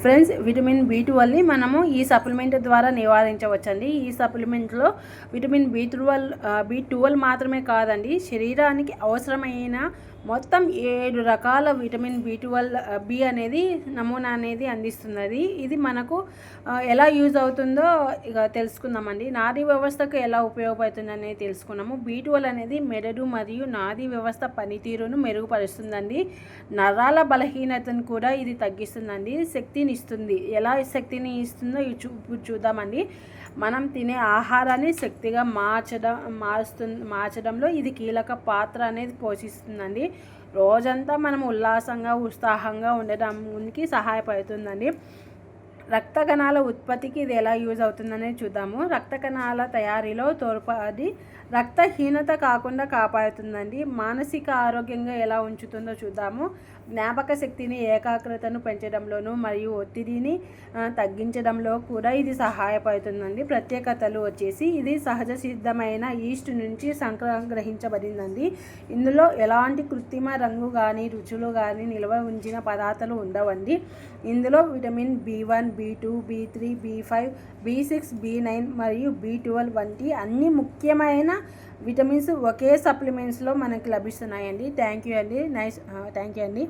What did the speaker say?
Friends, vitamin B12ని మనము ఈ supplement ద్వారా నివారించవచ్చండి. ఈ సప్లిమెంట్లో విటమిన్ B12 మాత్రమే కాదండి, శరీరానికి అవసరమైన మొత్తం 7 రకాల విటమిన్ B అనేది నమూనా అనేది అందిస్తున్నది. ఇది మనకు ఎలా యూజ్ అవుతుందో ఇక తెలుసుకుందామండి. నాడీ వ్యవస్థకు ఎలా ఉపయోగపడుతుందనేది తెలుసుకున్నాము. B12 అనేది మెదడు మరియు నాడీ వ్యవస్థ పనితీరును మెరుగుపరుస్తుందండి. నరాల బలహీనతను కూడా ఇది తగ్గిస్తుందండి. శక్తిని ఇస్తుంది. ఎలా శక్తిని ఇస్తుందో ఇప్పుడు చూద్దామండి. మనం తినే ఆహారాన్ని శక్తిగా మార్చడంలో ఇది కీలక పాత్ర అనేది పోషిస్తుందండి. రోజంతా మనం ఉత్సాహంగా ఉండడానికి సహాయపడుతుందండి. రక్త కణాల ఉత్పత్తికి ఇది ఎలా యూజ్ అవుతుందనేది చూద్దాము. రక్త కణాల తయారీలో తోడ్పడి రక్తహీనత కాకుండా కాపాడుతుందండి. మానసిక ఆరోగ్యంగా ఎలా ఉంచుతుందో చూద్దాము. జ్ఞాపక శక్తిని, ఏకాగ్రతను పెంచడంలోనూ మరియు ఒత్తిడిని తగ్గించడంలో కూడా ఇది సహాయపడుతుందండి. ప్రత్యేకతలు వచ్చేసి ఇది సహజ సిద్ధమైన ఈస్ట్ నుంచి సంగ్రహించబడిందండి. ఇందులో ఎలాంటి కృత్రిమ రంగు కానీ రుచులు కానీ నిల్వ ఉంచిన పదార్థాలు ఉండవండి. ఇందులో vitamin B1, B2, B3, B5, B6, B9 మరియు B12 వంటి అన్ని ముఖ్యమైన విటమిన్స్ ఒకే సప్లిమెంట్స్లో మనకి లభిస్తున్నాయండి. థ్యాంక్ యూ అండి.